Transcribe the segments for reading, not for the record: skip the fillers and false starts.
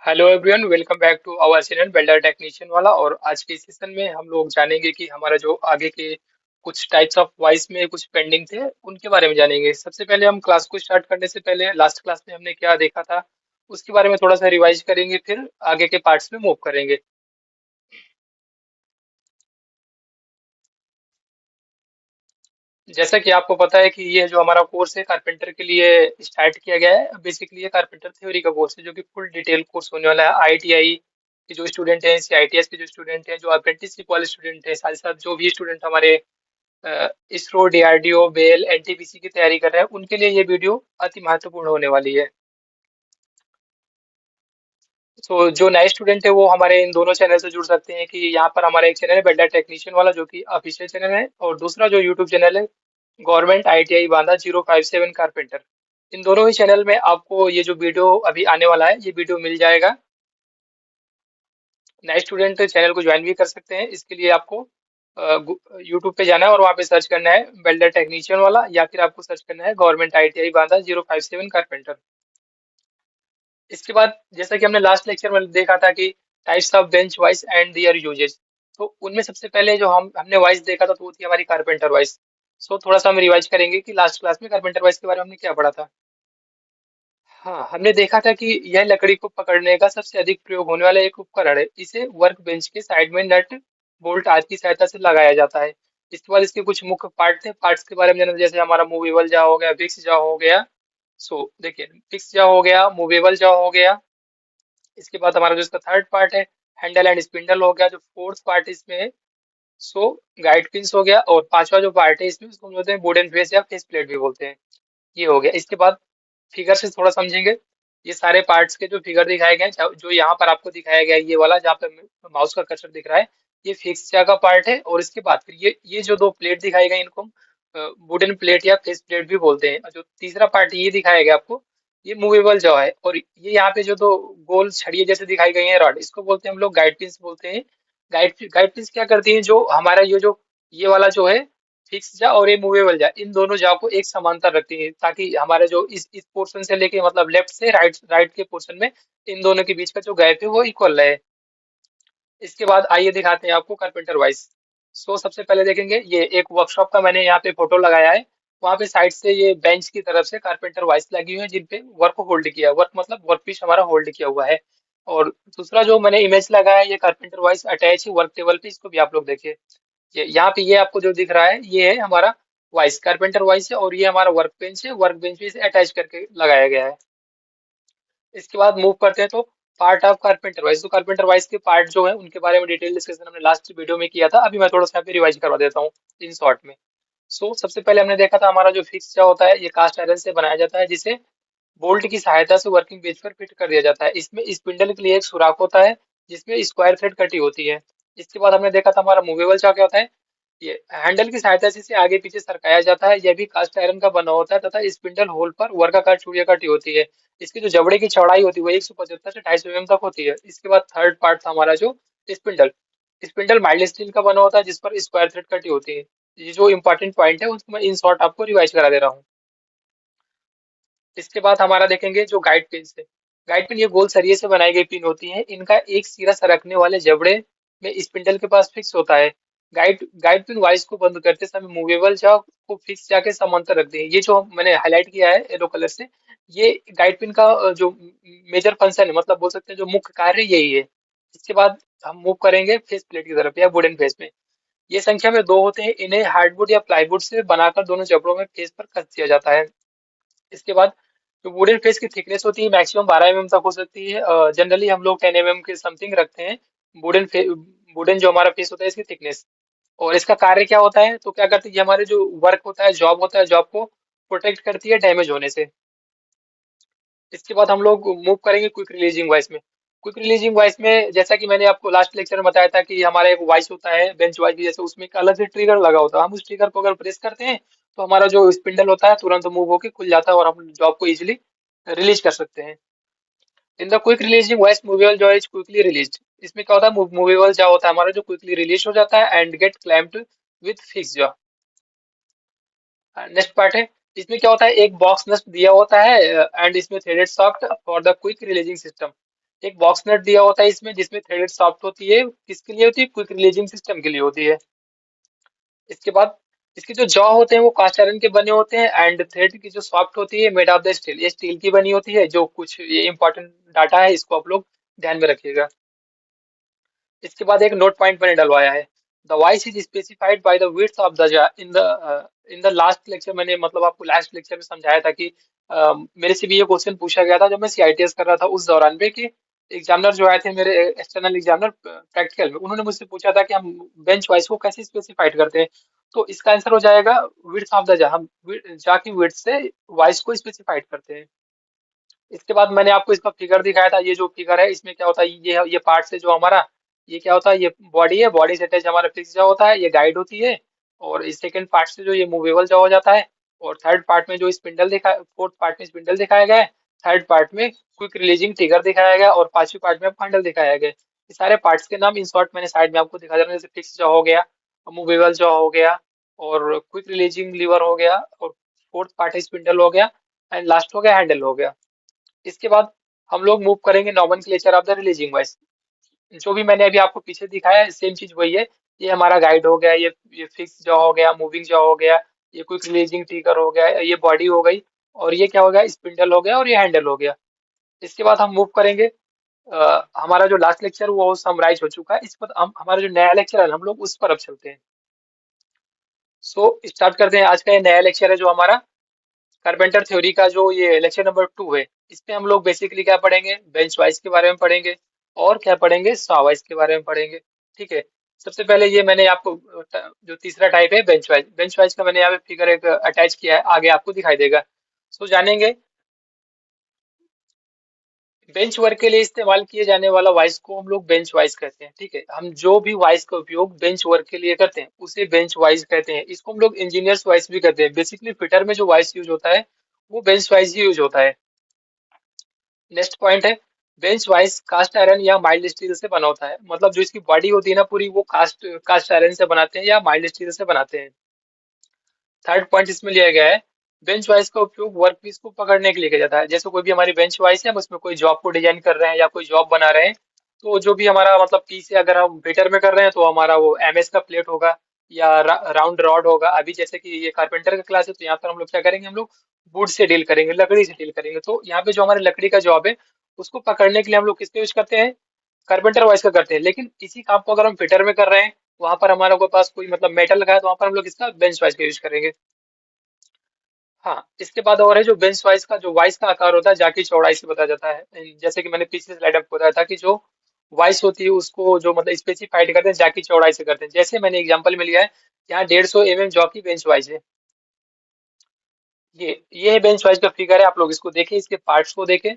Hello everyone, welcome back to our channel welder technician वाला। और आज के सेशन में हम लोग जानेंगे कि हमारा जो आगे के कुछ टाइप्स ऑफ वॉइस में कुछ पेंडिंग थे उनके बारे में जानेंगे। सबसे पहले हम क्लास को स्टार्ट करने से पहले लास्ट क्लास में हमने क्या देखा था उसके बारे में थोड़ा सा रिवाइज करेंगे, फिर आगे के पार्ट्स में मूव करेंगे। जैसा कि आपको पता है कि ये जो हमारा कोर्स है कारपेंटर के लिए स्टार्ट किया गया है। बेसिकली ये कारपेंटर थ्योरी का कोर्स है जो कि फुल डिटेल कोर्स होने वाला है। आईटीआई के जो स्टूडेंट हैं, सीआईटीएस के जो स्टूडेंट हैं, जो अप्रेंटिसशिप वाले स्टूडेंट हैं, साथ ही साथ जो भी स्टूडेंट हमारे इसरो, डीआरडीओ, बेल, एनटीपीसी की तैयारी कर रहे हैं, उनके लिए ये वीडियो अति महत्वपूर्ण होने वाली है। तो जो नए स्टूडेंट है वो हमारे इन दोनों चैनल से जुड़ सकते हैं कि यहाँ पर हमारा एक चैनल है बेल्डर टेक्नीशियन वाला जो कि ऑफिशियल चैनल है, और दूसरा जो यूट्यूब चैनल है गवर्नमेंट आईटीआई बांदा 057 कारपेंटर। इन दोनों ही चैनल में आपको ये जो वीडियो अभी आने वाला है ये वीडियो मिल जाएगा। नए स्टूडेंट चैनल को ज्वाइन भी कर सकते हैं। इसके लिए आपको यूट्यूब पे जाना है और वहाँ पे सर्च करना है बेल्डर टेक्नीशियन वाला, या फिर आपको सर्च करना है गवर्नमेंट आईटीआई बांदा 057 कारपेंटर। इसके बाद जैसा कि हमने लास्ट लेक्चर में देखा था कि types of bench voice and there uses, तो उनमें सबसे पहले जो हमने वॉइस देखा था तो वो थी हमारी कारपेंटर वॉइस। सो थोड़ा सा हम रिवाइज करेंगे कि लास्ट क्लास में कारपेंटर वॉइस के बारे में हमने क्या पढ़ा था। हाँ, हमने देखा था कि यह लकड़ी को पकड़ने का सबसे अधिक प्रयोग होने वाला एक उपकरण है। इसे वर्क बेंच के साइड में नट, बोल्ट आदि की सहायता से लगाया जाता है। इसके बाद इसके कुछ मुख्य पार्ट थे। पार्ट्स के बारे में जाना, जैसे हमारा मूवेबल जा हो गया, फिक्स जा हो गया। सो देखिए, फिक्स जा हो गया, मूवेबल जा हो गया। इसके बाद हमारा जो इसका थर्ड पार्ट है हैंडल एंड स्पिंडल हो गया। जो फोर्थ पार्ट इसमें है सो गाइड पिंस हो गया। और पांचवा जो पार्ट है इसमें उसको हम बोलते हैं वुडन फेस या फेस प्लेट भी बोलते हैं। ये हो गया। इसके बाद फिगर से थोड़ा समझेंगे। ये सारे पार्ट्स के जो फिगर दिखाए गए हैं, जो यहाँ पर आपको दिखाया गया है ये वाला जहाँ पे माउस का कर्सर दिख रहा है, ये फिक्स का पार्ट है। और इसके बाद फिर ये जो दो प्लेट दिखाई गई इनको हम वुडन प्लेट या फेस प्लेट भी बोलते हैं। और जो तीसरा पार्ट ये दिखाया गया आपको, ये मूवेबल जॉ है। और ये यहाँ पे जो दो गोल छड़िए जैसे दिखाई गई है रॉड, इसको बोलते हैं हम लोग गाइड पिंस बोलते हैं। गाइड पिंस क्या करती हैं, जो हमारा ये वाला जो है फिक्स जा और ये मूवेबल जा, इन दोनों जा को एक समांतर रखती है, ताकि हमारे जो इस पोर्शन से लेके मतलब लेफ्ट से राइट राइट के पोर्शन में इन दोनों के बीच का जो गैप है वो इक्वल रहे। इसके बाद आइए दिखाते हैं आपको कारपेंटर वाइज। सो सबसे पहले देखेंगे, ये एक वर्कशॉप का मैंने यहाँ पे फोटो लगाया है। वहाँ पे साइड से ये बेंच की तरफ से कारपेंटर वाइस लगी हुई है जिन पे वर्क होल्ड किया है। वर्क मतलब वर्क पीस हमारा होल्ड किया हुआ है। और दूसरा जो मैंने इमेज लगाया है ये कारपेंटर वाइस अटैच है वर्क टेबल पे, इसको भी आप लोग देखिए। ये यहाँ पे ये आपको जो दिख रहा है ये है हमारा वाइस, कारपेंटर वाइस है। और ये हमारा वर्क बेंच है, वर्क बेंच पे इसे अटैच करके लगाया गया है। इसके बाद मूव करते हैं तो पार्ट ऑफ कारपेंटर वाइस। तो कारपेंटर वाइस के पार्ट जो है उनके बारे में डिटेल डिस्कशन हमने लास्ट वीडियो में किया था। अभी मैं थोड़ा सा यहाँ पे रिवाइज करवा देता हूँ इन शॉर्ट में। सबसे पहले हमने देखा था हमारा जो फिक्स होता है ये कास्ट आयरन से बनाया जाता है, जिसे बोल्ट की सहायता से वर्किंग बेंच पर फिट कर दिया जाता है। इसमें स्पिंडल के लिए एक सुराख होता है जिसमें स्क्वायर थ्रेड कटी होती है। इसके बाद हमने देखा था हमारा मूवेबल चाक क्या होता है। ये हैंडल की सहायता से इसे आगे पीछे सरकाया जाता है। यह भी कास्ट आयरन का बना होता है तथा स्पिंडल होल पर वर्गाकार चूड़ियां कटी होती है। इसकी जो जबड़े की चौड़ाई होती है वो 175 से 250 mm तक होती है। इसके बाद थर्ड पार्ट था हमारा जो स्पिंडल। स्पिंडल माइल्ड स्टील का बना होता है जिस पर स्क्वायर थ्रेड कटी होती है। ये जो इंपॉर्टेंट पॉइंट है उसको मैं इन शॉर्ट आपको रिवाइज करा दे रहा हूँ। इसके बाद हमारा देखेंगे जो गाइड पिन है। गाइड पिन ये गोल सरिये से बनाई गई पिन होती है। इनका एक सिरा सरकने वाले जबड़े में स्पिंडल के पास फिक्स होता है। गाइड पिन वाइस को बंद करते समय मूवेबल जा को फिक्स जाके समांतर रखते हैं। ये जो मैंने हाईलाइट किया है येलो कलर से, ये गाइड पिन का जो मेजर फंक्शन है, मतलब बोल सकते हैं जो मुख्य कार्य यही है। इसके बाद हम मूव करेंगे फेस प्लेट की तरफ या वुडन फेस में। ये संख्या में दो होते हैं। इन्हें हार्डवुड या प्लाईवुड से बनाकर दोनों जबड़ों में फेस पर कस दिया जाता है। इसके बाद जो वुडन फेस की थिकनेस होती है मैक्सिमम 12 mm तक हो सकती है। जनरली हम लोग 10 mm के समथिंग रखते हैं वुडन वुडन जो हमारा फेस होता है इसकी थिकनेस। और इसका कार्य क्या होता है, तो क्या करती है, ये हमारे जो वर्क होता है, जॉब होता है, जॉब को प्रोटेक्ट करती है डैमेज होने से। इसके बाद हम लोग मूव करेंगे क्विक रिलीजिंग वॉइस में। क्विक रिलीजिंग वॉइस में जैसा कि मैंने आपको लास्ट लेक्चर में बताया था कि हमारा एक वॉइस होता है बेंच वॉइस की, जैसे उसमें एक अलग से ट्रिगर लगा होता है। हम उस ट्रिगर को अगर प्रेस करते हैं तो हमारा जो स्पिंडल होता है तुरंत मूव होकर खुल जाता है और हम जॉब को इजिली रिलीज कर सकते हैं। In the quick releasing voice movable jaw is quickly release. इसमें क्या होता है, मूवेबल जॉ होता है हमारा जो क्विकली रिलीज हो जाता है and gate clamped with fix jaw. Next part है, इसमें क्या होता है, एक बॉक्स नस्ट दिया होता है एंड इसमें threaded shaft for the quick releasing system. एक बॉक्स नट दिया होता है इसमें, जिसमें थ्रेडेड सॉफ्ट होती है, किसके लिए होती है? क्विक रिलीजिंग सिस्टम के लिए होती है। इसके बाद इसके जो जॉ होते हैं वो कास्ट आयरन के बने होते हैं, एंड थ्रेड की जो सॉफ्ट होती है मेड ऑफ द स्टील, ये स्टील की बनी होती है। जो कुछ ये इंपॉर्टेंट डाटा है इसको आप लोग ध्यान में रखिएगा। इसके बाद एक नोट पॉइंट मैंने डलवाया है। The voice is specified by the width of the jar in the last lecture, मैंने मतलब आपको लास्ट लेक्चर में समझाया था कि मेरे से भी ये क्वेश्चन पूछा गया था जब मैं सीआईटीएस कर रहा था उस दौरान पे, कि एग्जामिनर जो आए थे मेरे, एक्सटर्नल एग्जामिनर प्रैक्टिकल में, उन्होंने मुझसे पूछा था कि हम बेंच वाइज को कैसे स्पेसिफाइड करते हैं। तो इसका आंसर हो जाएगा विड्थ ऑफ द jar, हम जा की विड्थ से वॉइस को स्पेसिफाइड करते हैं। इसके बाद मैंने आपको इसका फिगर दिखाया था। ये जो फिगर है इसमें क्या होता है, ये पार्ट से जो हमारा ये क्या होता है, ये बॉडी है, बॉडी से अटैच हमारा फिक्स जॉ होता है, ये गाइड होती है। और इस सेकंड पार्ट से जो ये मूवेबल जॉ हो जाता है। और थर्ड पार्ट में जो स्पिंडल दिखा, फोर्थ पार्ट में स्पिंडल दिखाया गया है, थर्ड पार्ट में क्विक रिलीजिंग ट्रिगर दिखाया गया, और पांचवी पार्ट में फंडल दिखाया गया। ये सारे पार्ट्स के नाम इन शॉर्ट मैंने साइड में आपको दिखा दे रहा हूँ, जैसे फिक्स जॉ हो गया, मूवेबल जॉ हो गया, और क्विक रिलीजिंग लीवर हो गया, और फोर्थ पार्ट स्पिंडल हो गया, एंड लास्ट हो गया हैंडल हो गया। इसके बाद हम लोग मूव करेंगे nomenclature of the releasing voice. जो भी मैंने अभी आपको पीछे दिखाया है सेम चीज वही है। ये हमारा गाइड हो गया, ये फिक्स जॉ हो गया, मूविंग जॉ हो गया, ये क्विक रिलीजिंग ट्रिगर हो गया, ये बॉडी हो गई, और ये क्या हो गया, स्पिंडल हो गया, और ये हैंडल हो गया। इसके बाद हम मूव करेंगे, हमारा जो लास्ट लेक्चर वो समराइज हो चुका है, इस पर हम हमारा जो नया लेक्चर है हम लोग उस पर अब चलते हैं। सो स्टार्ट करते हैं। आज का ये नया लेक्चर है जो हमारा कारपेंटर थ्योरी का, जो ये लेक्चर नंबर 2 है। इसमें हम लोग बेसिकली क्या पढ़ेंगे, बेंच वाइज के बारे में पढ़ेंगे, और क्या पढ़ेंगे, सॉ वाइज के बारे में पढ़ेंगे। ठीक है। सबसे पहले ये मैंने आपको जो तीसरा टाइप है बेंच वाइज का मैंने यहाँ पे फिगर एक अटैच किया है, आगे आपको दिखाई देगा। सो जानेंगे बेंच वर्क के लिए इस्तेमाल किए जाने वाला वॉइस को हम लोग बेंच वाइज कहते हैं। ठीक है, हम जो भी वॉइस का उपयोग बेंच वर्क के लिए करते हैं उसे बेंच वाइज कहते हैं। इसको हम लोग इंजीनियर्स वॉइस भी कहते हैं। बेसिकली फिटर में जो वॉइस यूज होता है वो बेंच वाइज ही यूज होता है। नेक्स्ट पॉइंट है, बेंच वाइज कास्ट आयरन या माइल्ड स्टील से बना होता है। मतलब जो इसकी बॉडी होती है ना पूरी, वो कास्ट आयरन से बनाते हैं या माइल्ड स्टील से बनाते हैं। थर्ड पॉइंट इसमें लिया गया है, बेंच वाइज का उपयोग वर्क पीस को पकड़ने के लिए किया जाता है। जैसे कोई भी हमारी बेंच वाइज है, हम उसमें कोई जॉब को डिजाइन कर रहे हैं या कोई जॉब बना रहे हैं, तो जो भी हमारा मतलब पीस है, अगर हम फिटर में कर रहे हैं तो हमारा वो एमएस का प्लेट होगा या राउंड रॉड होगा। अभी जैसे कि ये कारपेंटर का क्लास है तो यहाँ पर हम लोग क्या करेंगे, हम लोग वुड से डील करेंगे, लकड़ी से डील करेंगे। तो यहाँ पे जो हमारी लकड़ी का जॉब है उसको पकड़ने के लिए हम लोग किसका यूज करते हैं, कारपेंटर वॉइस का करते हैं। लेकिन इसी काम को अगर हम फिटर में कर रहे हैं, वहां पर हमारे को पास कोई मतलब मेटल लगा है, तो वहां पर हम लोग इसका बेंच वाइज का यूज करेंगे। हाँ, इसके बाद और है जो बेंच वाइज का, जो वाइस का आकार होता है जाकी चौड़ाई से बताया जाता है। जैसे कि मैंने पिछले स्लाइड में बताया था कि जो वाइस होती है उसको जो मतलब स्पेसिफाइड करते हैं जाकी चौड़ाई से करते हैं। जैसे मैंने एग्जांपल में लिया है, यहाँ 150 mm जॉकी बेंच वाइज है। ये है बेंच वाइज का फिगर है, आप लोग इसको देखें, इसके पार्ट्स को देखें।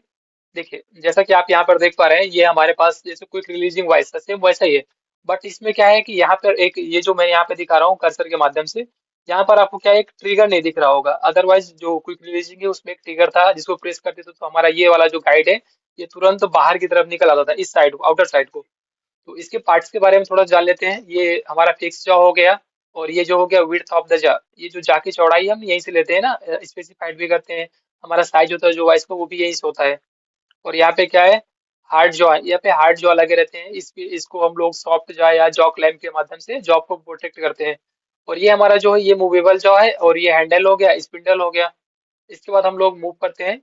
देखिए जैसा कि आप यहाँ पर देख पा रहे हैं, ये हमारे पास जैसे क्विक रिलीजिंग वॉइस था सेम वैसा ही है। बट इसमें क्या है कि यहाँ पर एक, ये जो मैं यहाँ पे दिखा रहा हूँ कर्सर के माध्यम से, यहाँ पर आपको क्या है, एक ट्रिगर नहीं दिख रहा होगा। अदरवाइज जो क्विक रिलीजिंग है उसमें एक ट्रिगर था जिसको प्रेस करते थे तो हमारा ये वाला जो गाइड है ये तुरंत बाहर की तरफ निकल आता था, इस साइड को, आउटर साइड को। तो इसके पार्ट्स के बारे में थोड़ा जान लेते हैं। ये हमारा फिक्स जॉ हो गया, और ये जो हो गया विड्थ ऑफ द जॉ। ये जो जा की चौड़ाई हम यहीं से लेते हैं ना, स्पेसिफाइड भी करते हैं। हमारा साइज होता है जो वॉइस का वो भी यहीं से होता है। और यहाँ पे क्या है, हार्ड जॉ है, यहाँ पे हार्ड जॉ लगे रहते हैं। इसको हम लोग सॉफ्ट जॉ या जॉ क्लैंप के माध्यम से जॉ को प्रोटेक्ट करते हैं। और ये हमारा जो है ये मूवेबल जॉ है, और ये हैंडल हो गया, स्पिंडल हो गया। इसके बाद हम लोग मूव करते हैं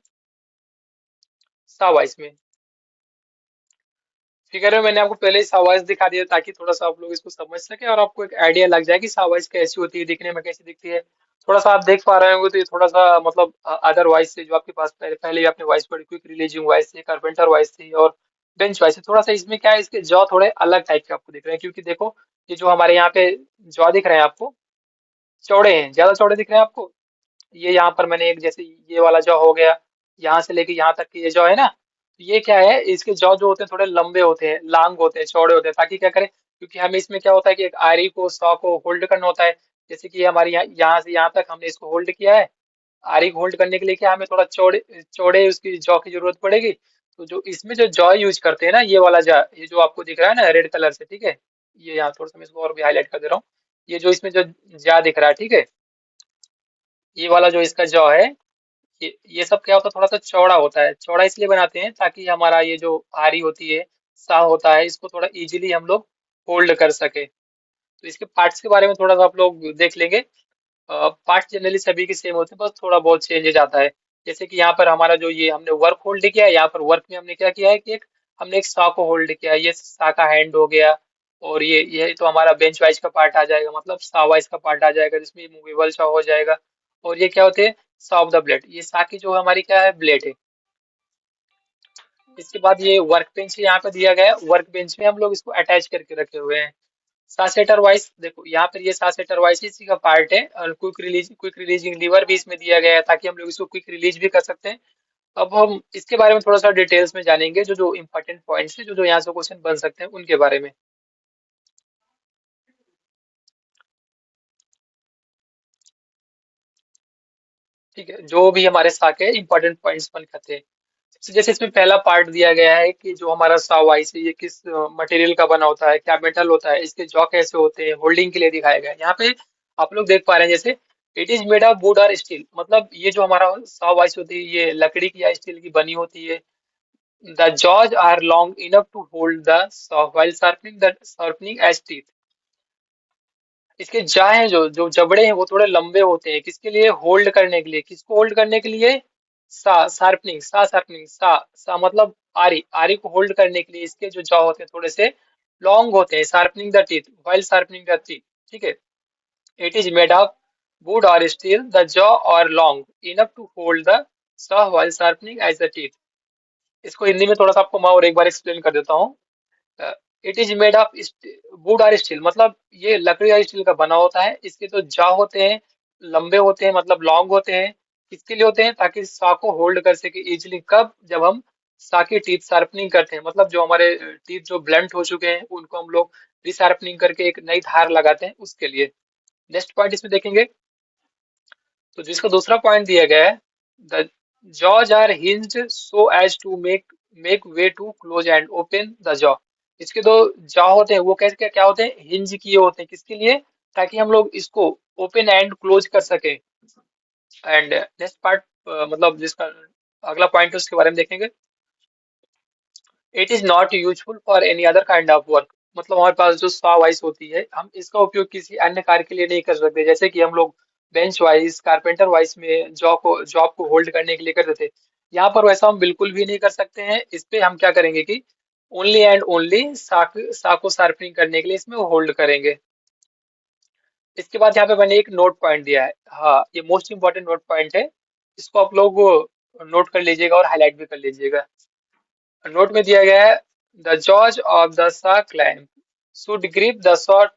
सावाइस में। फिगर में मैंने आपको पहले ही सावाइस दिखा दिया ताकि थोड़ा सा आप लोग इसको समझ सके और आपको एक आइडिया लग जाए कि सावाइस कैसी होती है, दिखने में कैसी दिखती है। थोड़ा सा आप देख पा रहे होंगे तो ये थोड़ा सा मतलब अदर वॉइस से जो आपके पास पहले ही आपने वॉइस पढ़ी, क्विक रिलीजिंग वॉइस थी, कारपेंटर वॉइस थी, और बेंच वॉइस थी। थोड़ा सा इसमें क्या है, इसके जॉ थोड़े अलग टाइप के आपको दिख रहे हैं, क्योंकि देखो ये जो हमारे यहाँ पे जॉ दिख रहे हैं आपको, चौड़े हैं, ज्यादा चौड़े दिख रहे हैं आपको। ये यहाँ पर मैंने एक, जैसे ये वाला जॉ हो गया, यहाँ से लेके यहाँ तक की ये जॉ है ना, तो ये क्या है, इसके जॉ जो होते हैं थोड़े लंबे होते हैं, लॉन्ग होते हैं, चौड़े होते हैं, ताकि क्या करें, क्योंकि हमें इसमें क्या होता है कि एक आरी को, सॉ को होल्ड करना होता है। जैसे कि ये हमारी यहाँ से यहाँ तक हमने इसको होल्ड किया है। आरी को होल्ड करने के लिए क्या हमें थोड़ा चौड़े चौड़े उसकी जॉ की जरूरत पड़ेगी। तो जो इसमें जो जॉ यूज करते हैं ना, ये वाला जॉ, ये जो आपको दिख रहा है ना रेड कलर से, ठीक है, ये यहाँ थोड़ा सा मैं इसको और भी हाईलाइट कर दे रहा हूँ। ये जो इसमें जो जॉ दिख रहा है, ठीक है, ये वाला जो इसका जॉ है, ये सब क्या होता है, थोड़ा सा चौड़ा होता है। चौड़ा इसलिए बनाते हैं ताकि हमारा ये जो आरी होती है, सा होता है, इसको थोड़ा इजीली हम लोग होल्ड कर सके। तो इसके पार्ट्स के बारे में थोड़ा सा आप लोग देख लेंगे। पार्ट जनरली सभी के सेम होते हैं, बस थोड़ा बहुत चेंजेज आता है। जैसे कि यहाँ पर हमारा जो ये हमने वर्क होल्ड किया है, यहाँ पर वर्क में हमने क्या किया है कि एक हमने एक सा को होल्ड किया है, ये सा का हैंड हो गया। और ये तो हमारा बेंच वाइज का पार्ट आ जाएगा, मतलब सा वाइज का पार्ट आ जाएगा जिसमें मूवेबल सा हो जाएगा। और ये क्या होते हैं, सा ऑफ द ब्लेड, ये सा की जो हमारी क्या है, ब्लेड है। इसके बाद ये वर्क बेंच यहाँ पे दिया गया है, वर्क बेंच में हम लोग इसको अटैच करके रखे हुए हैं। सासेटर वाइस देखो, यहाँ पर ये सासेटर वाइस इसी का पार्ट है, और क्विक रिलीजिंग लीवर भी इसमें दिया गया है ताकि हम लोग इसको क्विक रिलीज भी कर सकते हैं। अब हम इसके बारे में थोड़ा सा डिटेल्स में जानेंगे, जो जो इंपॉर्टेंट पॉइंट्स है, जो जो यहाँ से क्वेश्चन बन सकते हैं उनके बारे में। ठीक है, जो भी हमारे साके इंपॉर्टेंट पॉइंट्स बन करते हैं। जैसे इसमें पहला पार्ट दिया गया है कि जो हमारा सावाइस है ये किस मटेरियल का बना होता है, क्या मेटल होता है, इसके जॉ कैसे होते हैं, होल्डिंग के लिए दिखाया गया है। यहाँ पे आप लोग देख पा रहे हैं, जैसे it is made of wood और स्टील, मतलब ये जो हमारा सावाइस होती है ये लकड़ी की या स्टील की बनी होती है। The jaws are long enough to hold the saw while sharpening edge teeth. इसके जा हैं, जो जो जबड़े हैं वो थोड़े लंबे होते हैं, किसके लिए, होल्ड करने के लिए। किसको होल्ड करने के लिए, सा मतलब आरी, आरी को होल्ड करने के लिए इसके जो जॉ होते हैं थोड़े से लॉन्ग होते हैं, sharpening the teeth while sharpening the teeth. ठीक है, it is made of wood और स्टील, द जॉ और long enough to hold the saw while sharpening as the teeth. इसको हिंदी में थोड़ा सा आपको मैं और एक बार एक्सप्लेन कर देता हूँ। It is made of wood और स्टील, मतलब ये लकड़ी और स्टील का बना होता है। इसके जो जा होते हैं लंबे होते हैं, मतलब लॉन्ग होते हैं। किसके लिए होते हैं, ताकि सा को होल्ड कर सके इजिली, कब, जब हम सा की टीथ शार्पनिंग करते हैं, मतलब जो हमारे टीथ जो ब्लंट हो चुके हैं उनको हम लोग रिशार्पनिंग करके एक नई धार लगाते हैं, उसके लिए। नेक्स्ट पॉइंट इसमें देखेंगे, तो जिसका दूसरा पॉइंट दिया गया है, the jaws are hinged so as to make way to close and open the jaw. इसके दो जॉ होते हैं, वो कैसे क्या क्या होते हैं, हिंज किए होते हैं, किसके लिए, ताकि हम लोग इसको ओपन एंड क्लोज कर सके। एंड नेक्स्ट पार्ट, मतलब जिसका अगला पॉइंट है उसके बारे में देखेंगे। It is not useful for any other kind of work, मतलब हमारे पास जो सॉ वाइस होती है हम इसका उपयोग किसी अन्य कार्य के लिए नहीं कर सकते। जैसे कि हम लोग बेंच वाइस, कारपेंटर वाइस में जॉब को होल्ड करने के लिए करते थे, यहाँ पर वैसा हम बिल्कुल भी नहीं कर सकते हैं। इस पे हम क्या करेंगे कि ओनली एंड ओनली सा को शार्पनिंग करने के लिए इसमें होल्ड करेंगे। इसके बाद यहाँ पे मैंने एक नोट पॉइंट दिया है, हाँ ये मोस्ट इंपॉर्टेंट नोट पॉइंट है, इसको आप लोग नोट कर लीजिएगा और हाईलाइट भी कर लीजिएगा। नोट में दिया गया है, द जॉज ऑफ द सा clamp should grip the shot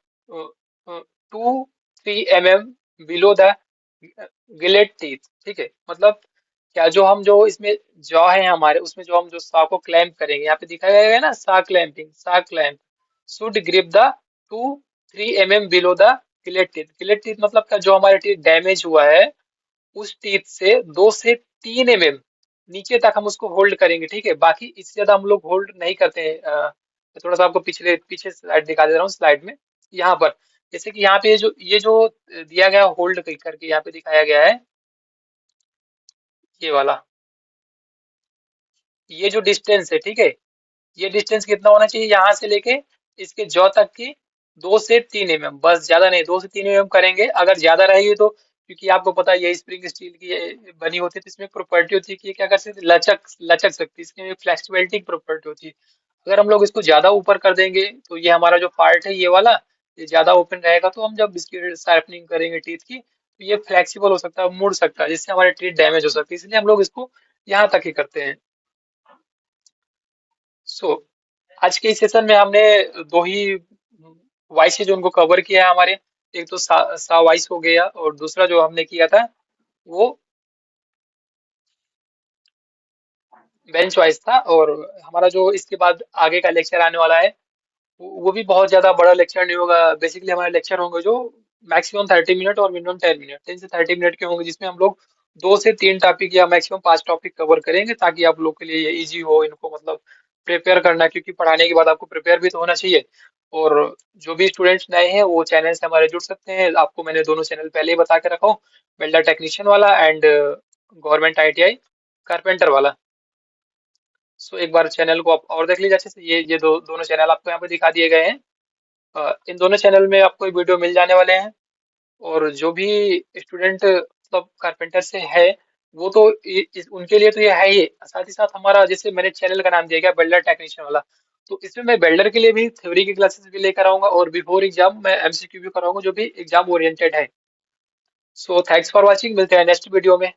2-3 mm below the Gillette teeth. ठीक है, मतलब क्या, जो हम जो इसमें जॉ है हमारे, उसमें जो हम जो सा को क्लैंप करेंगे, यहाँ पे दिखाया गया है ना, सा clamp should grip the 2-3 mm below the Gillette teeth. Gillette teeth मतलब क्या, जो हमारे टीथ डैमेज हुआ है उस टीथ से 2 से 3 mm नीचे तक हम उसको होल्ड करेंगे। ठीक है, बाकी इससे ज्यादा हम लोग होल्ड नहीं करते हैं। मैं थोड़ा सा आपको पीछे स्लाइड दिखा दे रहा हूँ, स्लाइड में यहाँ पर, जैसे कि यहाँ पे ये जो दिया गया होल्ड करके यहाँ पे दिखाया गया है, ये वाला, ये जो डिस्टेंस है, ठीक है, ये डिस्टेंस कितना होना चाहिए, यहाँ से लेके इसके जॉ तक की 2 से 3 mm, बस, ज्यादा नहीं, 2 से 3 mm करेंगे। अगर ज्यादा रहेगी तो, क्योंकि आपको पता है ये स्प्रिंग स्टील की बनी होती है, तो इसमें प्रॉपर्टी होती है कि ये क्या कर सकती है, लचक लचक सकती है, इसमें फ्लेक्सिबिलिटी की प्रॉपर्टी होती है। अगर हम लोग इसको ज्यादा ऊपर कर देंगे तो ये हमारा जो पार्ट है ये वाला, ये ज्यादा ओपन रहेगा, तो हम जब इसकी शार्पनिंग करेंगे टीथ की, तो ये फ्लेक्सिबल हो सकता है, मुड़ सकता है, जिससे हमारे टीथ डैमेज हो सकती है, इसलिए हम लोग इसको यहाँ तक ही करते हैं। सो आज के इस सेशन में हमने दो ही वॉइस है जो उनको कवर किया है हमारे, एक तो सा वॉइस हो गया, और दूसरा जो हमने किया था वो बेंच वॉइस था। और हमारा जो इसके बाद आगे का लेक्चर आने वाला है वो भी बहुत ज्यादा बड़ा लेक्चर नहीं होगा। बेसिकली हमारे लेक्चर होंगे जो मैक्सिमम 30 मिनट और मिनिमम 10 मिनट, 10 से 30 मिनट के होंगे, जिसमें हम लोग 2 से 3 टॉपिक या मैक्सिमम 5 टॉपिक कवर करेंगे, ताकि आप लोग के लिए ये इजी हो इनको, मतलब प्रिपेयर करना, क्योंकि पढ़ाने के बाद आपको प्रिपेयर भी तो होना चाहिए। और जो भी स्टूडेंट्स नए हैं वो चैनल से हमारे जुड़ सकते हैं, आपको मैंने दोनों चैनल पहले ही बता के रखा हूँ, वेल्डर टेक्नीशियन वाला एंड गवर्नमेंट आईटीआई कारपेंटर वाला। सो एक बार चैनल को आप और देख लीजिए अच्छे से। ये दोनों चैनल आपको यहाँ पे दिखा दिए गए हैं। इन दोनों चैनल में आपको वीडियो मिल जाने वाले हैं। और जो भी स्टूडेंट मतलब कारपेंटर से है, वो तो उनके लिए तो ये है ही। साथ ही साथ हमारा, जैसे मैंने चैनल का नाम दिया गया बिल्डर टेक्नीशियन वाला, तो इसमें मैं बिल्डर के लिए भी थ्योरी की क्लासेस भी लेकर आऊंगा और बिफोर एग्जाम मैं एमसीक्यू भी कराऊंगा जो भी एग्जाम ओरिएंटेड है। सो थैंक्स फॉर वॉचिंग, मिलते हैं नेक्स्ट वीडियो में।